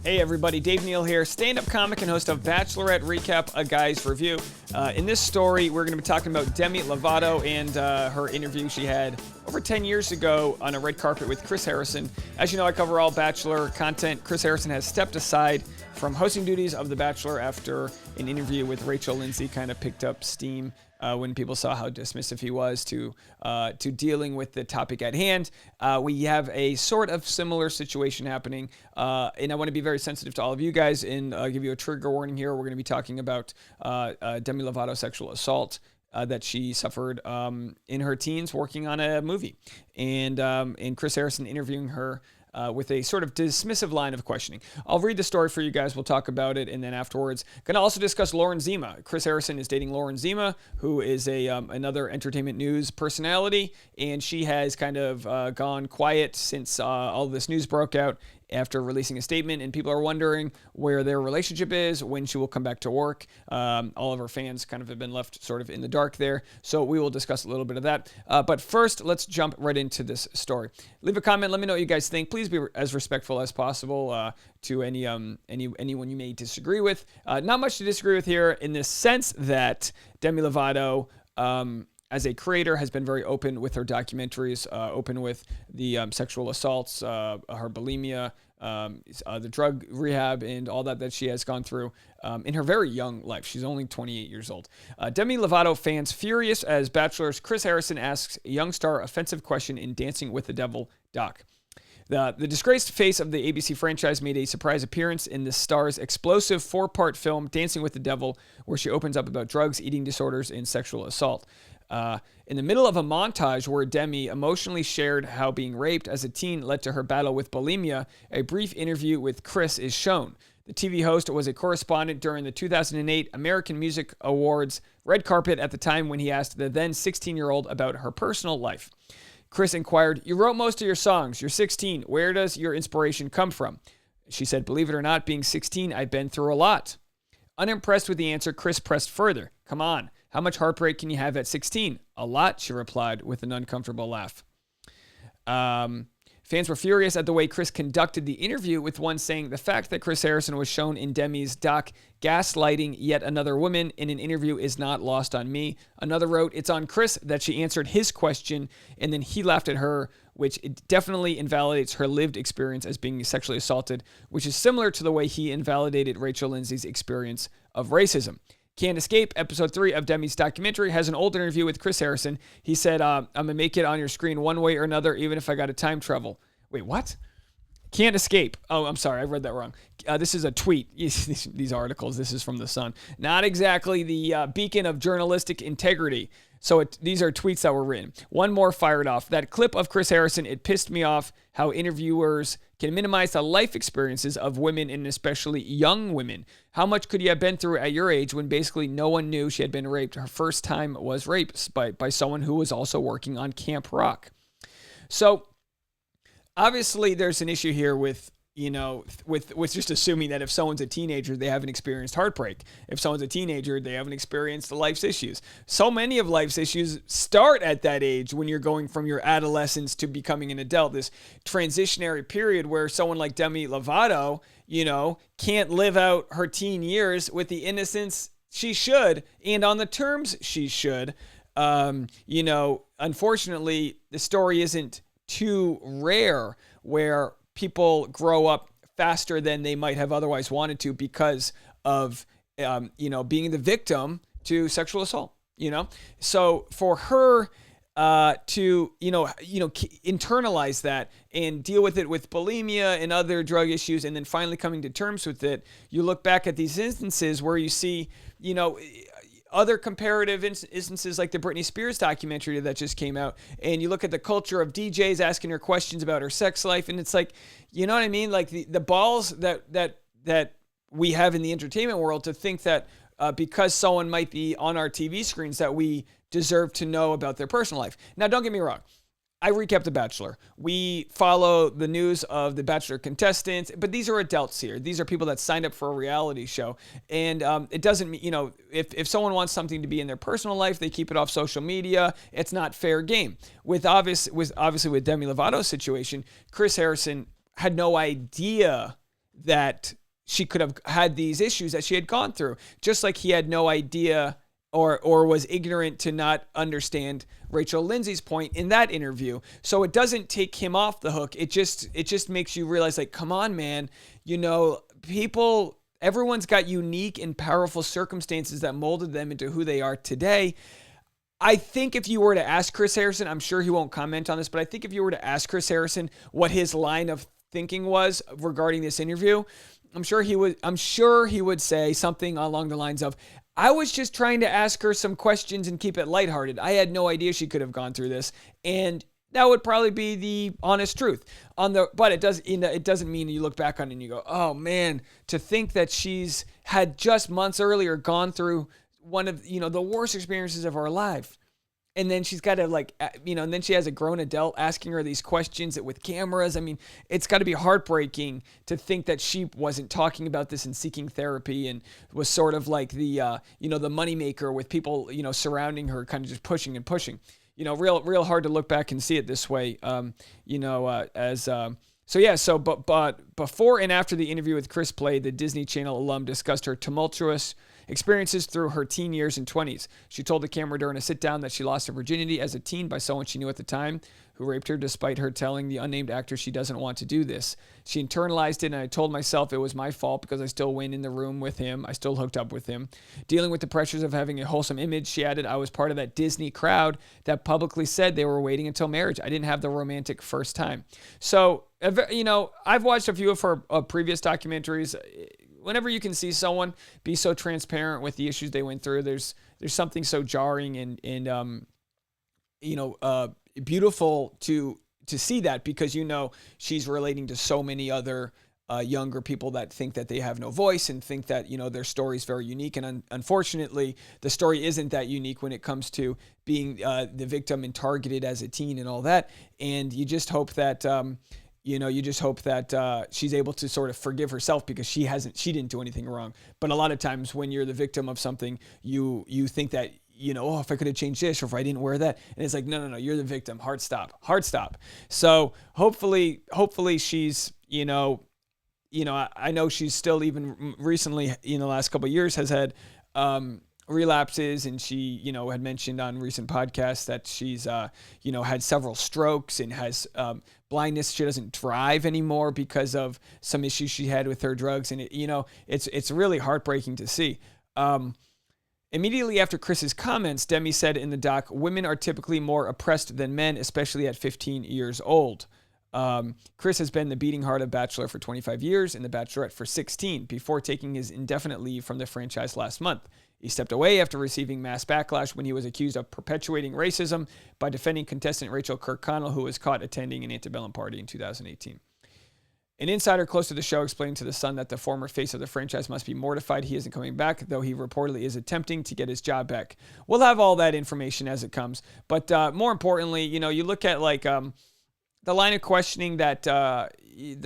Hey everybody, Dave Neal here, stand-up comic and host of Bachelorette Recap, a Guy's Review. In this story, we're going to be talking about Demi Lovato and her interview she had over 10 years ago on a red carpet with Chris Harrison. As you know, I cover all Bachelor content. Chris Harrison has stepped aside from hosting duties of The Bachelor after an interview with Rachel Lindsay kind of picked up steam when people saw how dismissive he was to dealing with the topic at hand. We have a sort of similar situation happening, and I want to be very sensitive to all of you guys and give you a trigger warning here. We're going to be talking about Demi Lovato sexual assault that she suffered in her teens working on a movie, and Chris Harrison interviewing her with a sort of dismissive line of questioning. I'll read the story for you guys. We'll talk about it, and then afterwards, going to also discuss Lauren Zima. Chris Harrison is dating Lauren Zima, who is another entertainment news personality, and she has kind of gone quiet since all this news broke out after releasing a statement, and people are wondering where their relationship is, when she will come back to work. All of her fans kind of have been left sort of in the dark there, so we will discuss a little bit of that. But first, let's jump right into this story. Leave a comment. Let me know what you guys think. Please be as respectful as possible to anyone you may disagree with. Not much to disagree with here in the sense that Demi Lovato, as a creator, has been very open with her documentaries, open with the sexual assaults, her bulimia, the drug rehab, and all that she has gone through in her very young life. She's only 28 years old. Demi Lovato fans furious as Bachelor's Chris Harrison asks young star offensive question in Dancing with the Devil doc. The disgraced face of the ABC franchise made a surprise appearance in the star's explosive 4-part film Dancing with the Devil, where she opens up about drugs, eating disorders, and sexual assault. In the middle of a montage where Demi emotionally shared how being raped as a teen led to her battle with bulimia, a brief interview with Chris is shown. The TV host was a correspondent during the 2008 American Music Awards red carpet at the time when he asked the then 16-year-old about her personal life. Chris inquired, "You wrote most of your songs. You're 16. Where does your inspiration come from?" She said, "Believe it or not, being 16, I've been through a lot." Unimpressed with the answer, Chris pressed further. "Come on. How much heartbreak can you have at 16? A lot," she replied with an uncomfortable laugh. Fans were furious at the way Chris conducted the interview, with one saying the fact that Chris Harrison was shown in Demi's doc gaslighting yet another woman in an interview is not lost on me. Another wrote, "It's on Chris that she answered his question and then he laughed at her, which it definitely invalidates her lived experience as being sexually assaulted, which is similar to the way he invalidated Rachel Lindsay's experience of racism." Can't Escape, episode 3 of Demi's documentary, has an old interview with Chris Harrison. He said, "I'm going to make it on your screen one way or another, even if I got to time travel." Wait, what? Can't Escape. Oh, I'm sorry. I read that wrong. This is a tweet. These articles, this is from The Sun. Not exactly the beacon of journalistic integrity. So these are tweets that were written. One more fired off. "That clip of Chris Harrison, it pissed me off how interviewers can minimize the life experiences of women, and especially young women. How much could you have been through at your age when basically no one knew she had been raped? Her first time was raped by someone who was also working on Camp Rock." So obviously there's an issue here with just assuming that if someone's a teenager, they haven't experienced heartbreak. If someone's a teenager, they haven't experienced life's issues. So many of life's issues start at that age when you're going from your adolescence to becoming an adult, this transitionary period where someone like Demi Lovato, can't live out her teen years with the innocence she should and on the terms she should. Unfortunately, the story isn't too rare where people grow up faster than they might have otherwise wanted to because of, being the victim to sexual assault, So for her to internalize that and deal with it with bulimia and other drug issues, and then finally coming to terms with it, you look back at these instances where you see, other comparative instances like the Britney Spears documentary that just came out, and you look at the culture of DJs asking her questions about her sex life, and it's like, you know what I mean? Like the balls that we have in the entertainment world to think that because someone might be on our TV screens that we deserve to know about their personal life. Now, don't get me wrong. I recap The Bachelor. We follow the news of the Bachelor contestants, but these are adults here. These are people that signed up for a reality show. And it doesn't mean, if someone wants something to be in their personal life, they keep it off social media. It's not fair game. Obviously with Demi Lovato's situation, Chris Harrison had no idea that she could have had these issues that she had gone through, just like he had no idea or was ignorant to not understand Rachel Lindsay's point in that interview. So it doesn't take him off the hook. It just makes you realize, like, come on, man, everyone's got unique and powerful circumstances that molded them into who they are today. I think if you were to ask Chris Harrison, I'm sure he won't comment on this, but I think if you were to ask Chris Harrison what his line of thinking was regarding this interview, I'm sure he would say something along the lines of, I was just trying to ask her some questions and keep it lighthearted. I had no idea she could have gone through this. And that would probably be the honest truth. But it doesn't mean you look back on it and you go, oh man, to think that she's had just months earlier gone through one of, the worst experiences of her life. And then she's got to and then she has a grown adult asking her these questions with cameras. I mean, it's got to be heartbreaking to think that she wasn't talking about this and seeking therapy and was sort of like the moneymaker with people, surrounding her, kind of just pushing and pushing. Real hard to look back and see it this way. But before and after the interview with Chris Play, the Disney Channel alum discussed her tumultuous experiences through her teen years and 20s. She told the camera during a sit-down that she lost her virginity as a teen by someone she knew at the time, who raped her despite her telling the unnamed actor she doesn't want to do this. She internalized it, and I told myself it was my fault because I still went in the room with him. I still hooked up with him. Dealing with the pressures of having a wholesome image, she added, I was part of that Disney crowd that publicly said they were waiting until marriage. I didn't have the romantic first time. So, I've watched a few of her previous documentaries. Whenever you can see someone be so transparent with the issues they went through, there's something so jarring and beautiful to see that, because she's relating to so many other younger people that think that they have no voice and think that their story is very unique, and unfortunately the story isn't that unique when it comes to being the victim and targeted as a teen and all that. And you just hope that she's able to sort of forgive herself, because she didn't do anything wrong. But a lot of times when you're the victim of something, you think that, if I could have changed this, or if I didn't wear that. And it's like, no, you're the victim. Hard stop. So hopefully she's, I know she's still, even recently, in the last couple of years, has had relapses, and she, had mentioned on recent podcasts that she's, had several strokes and has blindness. She doesn't drive anymore because of some issues she had with her drugs, and it's really heartbreaking to see. Immediately after Chris's comments, Demi said in the doc, women are typically more oppressed than men, especially at 15 years old. Chris has been the beating heart of Bachelor for 25 years and The Bachelorette for 16, before taking his indefinite leave from the franchise last month. He stepped away after receiving mass backlash when he was accused of perpetuating racism by defending contestant Rachel Kirkconnell, who was caught attending an antebellum party in 2018. An insider close to the show explained to The Sun that the former face of the franchise must be mortified he isn't coming back, though he reportedly is attempting to get his job back. We'll have all that information as it comes. But more importantly, you look at the line of questioning that the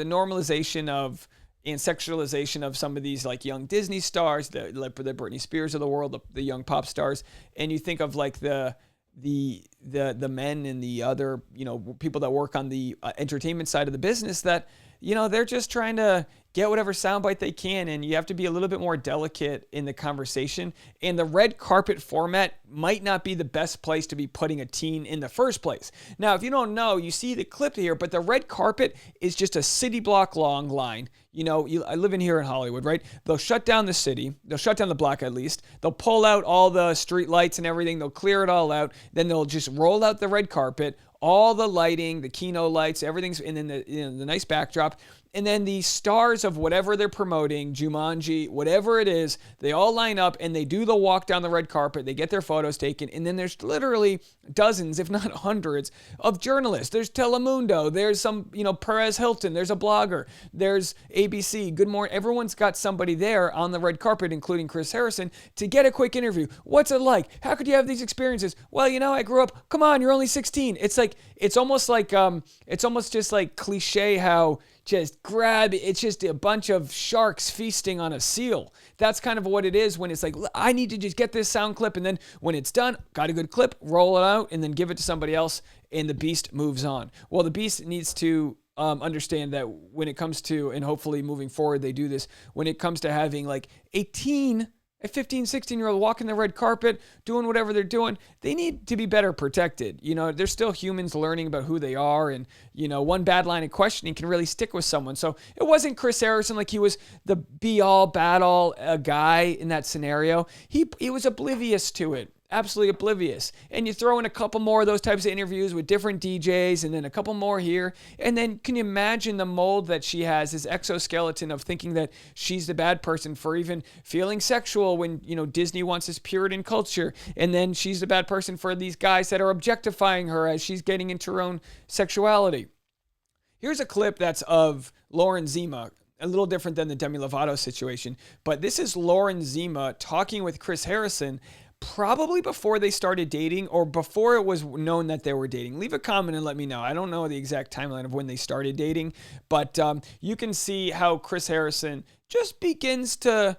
normalization of and sexualization of some of these young Disney stars, the Britney Spears of the world, the young pop stars, and you think of the men and the other people that work on the entertainment side of the business that they're just trying to get whatever soundbite they can, and you have to be a little bit more delicate in the conversation. And the red carpet format might not be the best place to be putting a teen in the first place. Now, if you don't know, you see the clip here, but the red carpet is just a city block long line. I live in here in Hollywood, right? They'll shut down the city. They'll shut down the block at least. They'll pull out all the street lights and everything. They'll clear it all out. Then they'll just roll out the red carpet, all the lighting, the keynote lights, everything's, and then the nice backdrop. And then the stars of whatever they're promoting, Jumanji, whatever it is, they all line up and they do the walk down the red carpet. They get their photos taken. And then there's literally dozens, if not hundreds, of journalists. There's Telemundo. There's some, Perez Hilton. There's a blogger. There's ABC. Good Morning. Everyone's got somebody there on the red carpet, including Chris Harrison, to get a quick interview. What's it like? How could you have these experiences? Well, I grew up. Come on, you're only 16. It's almost just like cliche how it's just a bunch of sharks feasting on a seal. That's kind of what it is when it's like, I need to just get this sound clip, and then when it's done, got a good clip, roll it out, and then give it to somebody else, and the beast moves on. Well, the beast needs to understand that when it comes to, and hopefully moving forward they do this, when it comes to having like a 15, 16-year-old walking the red carpet, doing whatever they're doing, they need to be better protected. They're still humans learning about who they are, and, one bad line of questioning can really stick with someone. So it wasn't Chris Harrison like he was the be-all, bad-all guy in that scenario. He was oblivious to it. Absolutely oblivious. And you throw in a couple more of those types of interviews with different DJs, and then a couple more here. And then can you imagine the mold that she has, this exoskeleton of thinking that she's the bad person for even feeling sexual when, Disney wants this Puritan culture. And then she's the bad person for these guys that are objectifying her as she's getting into her own sexuality. Here's a clip that's of Lauren Zima, a little different than the Demi Lovato situation. But this is Lauren Zima talking with Chris Harrison probably before they started dating or before it was known that they were dating. Leave a comment and let me know. I don't know the exact timeline of when they started dating, but you can see how Chris Harrison just begins to,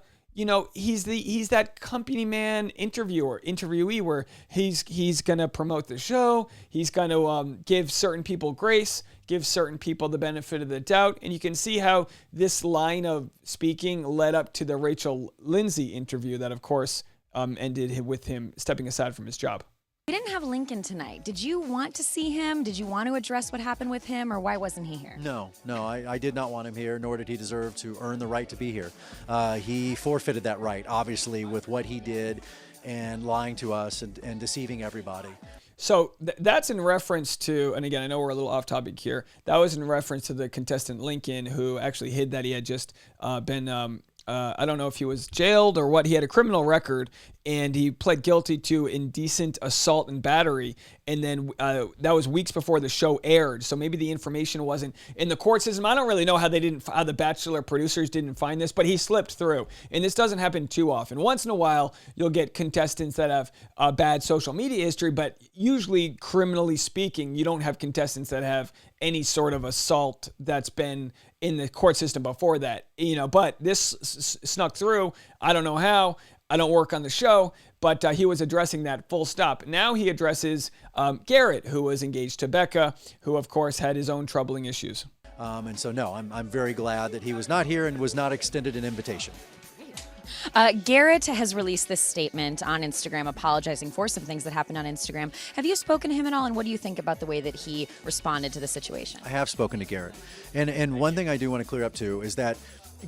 he's that company man interviewee where he's going to promote the show. He's going to give certain people grace, give certain people the benefit of the doubt. And you can see how this line of speaking led up to the Rachel Lindsay interview that, of course, ended with him stepping aside from his job. We didn't have Lincoln tonight. Did you want to see him? Did you want to address what happened with him, or why wasn't he here? No, I did not want him here, nor did he deserve to earn the right to be here. He forfeited that right, obviously, with what he did and lying to us and deceiving everybody. So that's in reference to, and again, I know we're a little off topic here, that was in reference to the contestant Lincoln, who actually hid that he had just been I don't know if he was jailed or what. He had a criminal record, and he pled guilty to indecent assault and battery. And then that was weeks before the show aired. So maybe the information wasn't in the court system. I don't really know how the Bachelor producers didn't find this, but he slipped through. And this doesn't happen too often. Once in a while, you'll get contestants that have a bad social media history, but usually, criminally speaking, you don't have contestants that have any sort of assault that's been in the court system before that, but this snuck through. I don't know how. I don't work on the show, but he was addressing that full stop. Now he addresses Garrett, who was engaged to Becca, who of course had his own troubling issues. And so, no, I'm very glad that he was not here and was not extended an invitation. Garrett has released this statement on Instagram apologizing for some things that happened on Instagram. Have you spoken to him at all, and what do you think about the way that he responded to the situation? I have spoken to Garrett. And one thing I do want to clear up, too, is that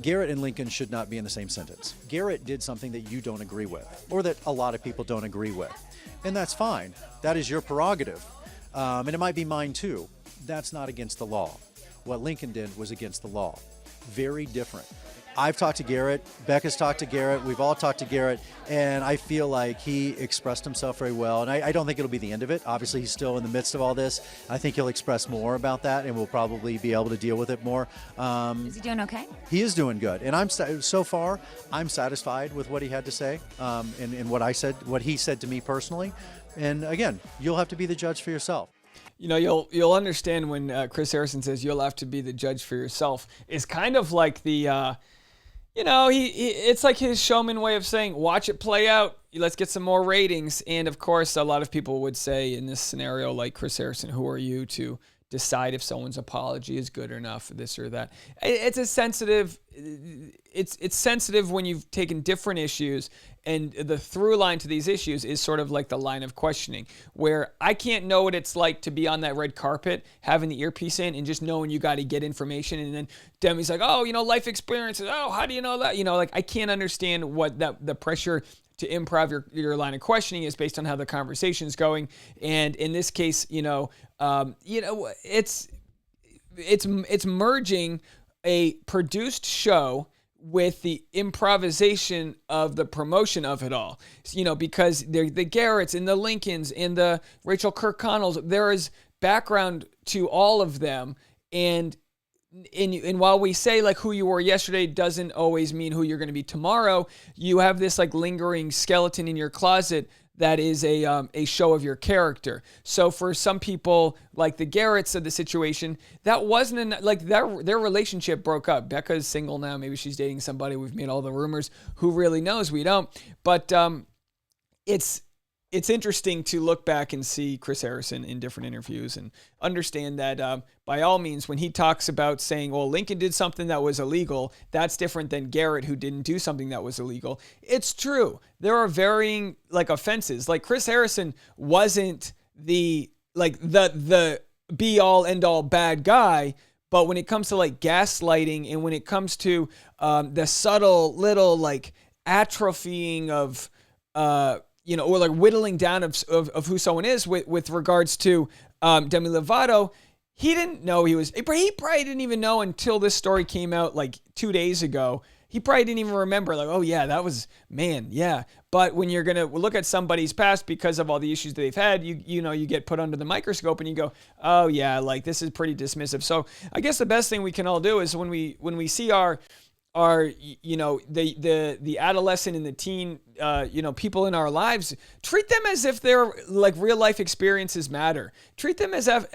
Garrett and Lincoln should not be in the same sentence. Garrett did something that you don't agree with, or that a lot of people don't agree with. And that's fine. That is your prerogative. And it might be mine, too. That's not against the law. What Lincoln did was against the law. Very different. I've talked to Garrett, Becca's talked to Garrett, we've all talked to Garrett, and I feel like he expressed himself very well, and I don't think it'll be the end of it. Obviously, he's still in the midst of all this. I think he'll express more about that, and we'll probably be able to deal with it more. Is he doing okay? He is doing good, and so far, I'm satisfied with what he had to say, and what he said to me personally. And again, you'll have to be the judge for yourself. You'll understand when Chris Harrison says you'll have to be the judge for yourself. It's kind of like the... it's like his showman way of saying, watch it play out. Let's get some more ratings. And of course, a lot of people would say in this scenario, like Chris Harrison, who are you to decide if someone's apology is good or not for this or that? It's sensitive when you've taken different issues, and the through line to these issues is sort of like the line of questioning, where I can't know what it's like to be on that red carpet, having the earpiece in, and just knowing you got to get information. And then Demi's like, oh, life experiences. Oh, how do you know that? I can't understand what the pressure to improv your line of questioning is based on how the conversation's going. And in this case, it's merging a produced show with the improvisation of the promotion of it all. Because the Garretts and the Lincolns and the Rachel Kirkconnells, there is background to all of them. And while we say like who you were yesterday doesn't always mean who you're going to be tomorrow, you have this like lingering skeleton in your closet that is a show of your character. So for some people, like the Garretts of the situation, that wasn't their relationship broke up. Becca's single now. Maybe she's dating somebody. We've made all the rumors. Who really knows? We don't. But it's it's interesting to look back and see Chris Harrison in different interviews and understand that by all means, when he talks about saying, well, Lincoln did something that was illegal, that's different than Garrett who didn't do something that was illegal. It's true. There are varying offenses. Like Chris Harrison wasn't the be all end all bad guy, but when it comes to gaslighting and when it comes to the subtle little atrophying of or whittling down of who someone is with regards to Demi Lovato, he didn't know he probably didn't even know until this story came out 2 days ago. He probably didn't even remember oh yeah, that was, man, yeah. But when you're going to look at somebody's past because of all the issues that they've had, you get put under the microscope and you go, oh yeah, this is pretty dismissive. So I guess the best thing we can all do is when we see our the adolescent and the teen people in our lives, treat them as if their real life experiences matter. Treat them as if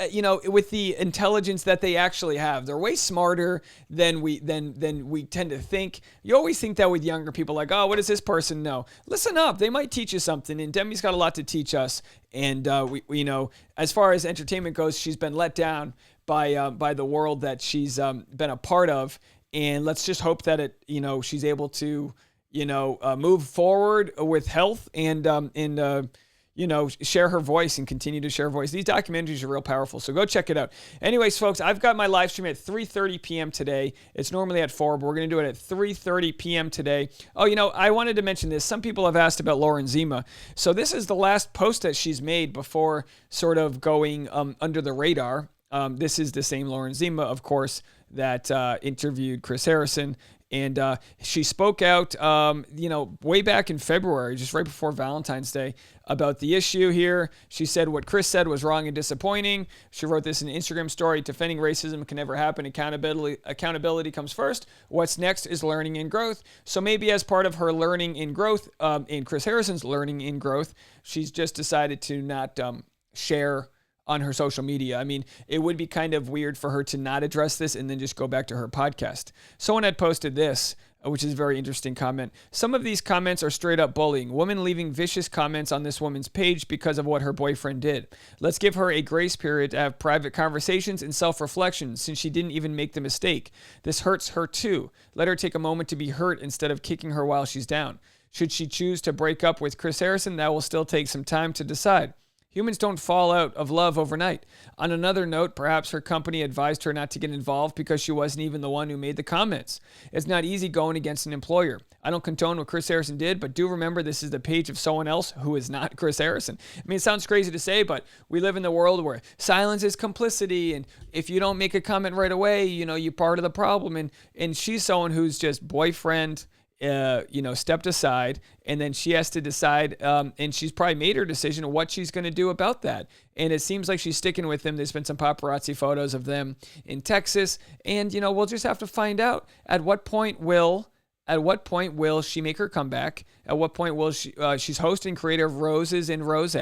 with the intelligence that they actually have. They're way smarter than we tend to think. You always think that with younger people, oh, what does this person know? Listen up, they might teach you something, and Demi's got a lot to teach us. And we as far as entertainment goes, she's been let down by the world that she's been a part of. And let's just hope that she's able to, move forward with health and share her voice and continue to share her voice. These documentaries are real powerful, so go check it out. Anyways, folks, I've got my live stream at 3:30 p.m. today. It's normally at 4, but we're going to do it at 3:30 p.m. today. Oh, I wanted to mention this. Some people have asked about Lauren Zima. So this is the last post that she's made before sort of going under the radar. This is the same Lauren Zima, of course, that interviewed Chris Harrison. And she spoke out, way back in February, just right before Valentine's Day, about the issue here. She said what Chris said was wrong and disappointing. She wrote this in an Instagram story: defending racism can never happen. Accountability comes first. What's next is learning and growth. So maybe as part of her learning and growth, in Chris Harrison's learning and growth, she's just decided to not share on her social media. I mean, it would be kind of weird for her to not address this and then just go back to her podcast. Someone had posted this, which is a very interesting comment. Some of these comments are straight up bullying. Woman leaving vicious comments on this woman's page because of what her boyfriend did. Let's give her a grace period to have private conversations and self-reflection since she didn't even make the mistake. This hurts her too. Let her take a moment to be hurt instead of kicking her while she's down. Should she choose to break up with Chris Harrison, that will still take some time to decide. Humans don't fall out of love overnight. On another note, perhaps her company advised her not to get involved because she wasn't even the one who made the comments. It's not easy going against an employer. I don't condone what Chris Harrison did, but do remember this is the page of someone else who is not Chris Harrison. I mean, it sounds crazy to say, but we live in the world where silence is complicity, and if you don't make a comment right away, you're part of the problem. And she's someone who's just boyfriend, stepped aside, and then she has to decide, and she's probably made her decision of what she's going to do about that. And it seems like she's sticking with him. There's been some paparazzi photos of them in Texas, and we'll just have to find out at what point will she make her comeback? At what point will she's hosting creator of Roses and Rose.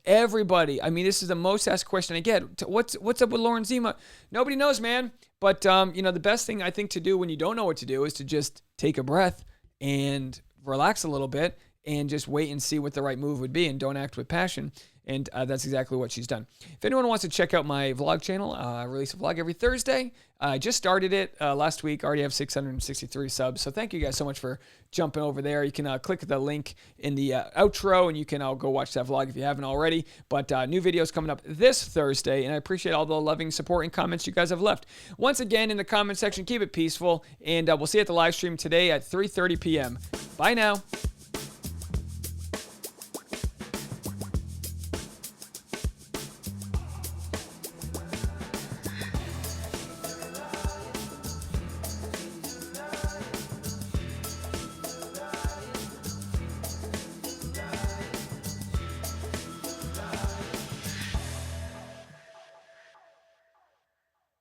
Everybody, I mean, this is the most asked question I get. What's up with Lauren Zima? Nobody knows, man. But the best thing I think to do when you don't know what to do is to just take a breath and relax a little bit and just wait and see what the right move would be, and don't act with passion. And that's exactly what she's done. If anyone wants to check out my vlog channel, I release a vlog every Thursday. I just started it last week. Already have 663 subs. So thank you guys so much for jumping over there. You can click the link in the outro, and you can go watch that vlog if you haven't already. But new videos coming up this Thursday, and I appreciate all the loving support and comments you guys have left. Once again, in the comment section, keep it peaceful, and we'll see you at the live stream today at 3:30 p.m. Bye now.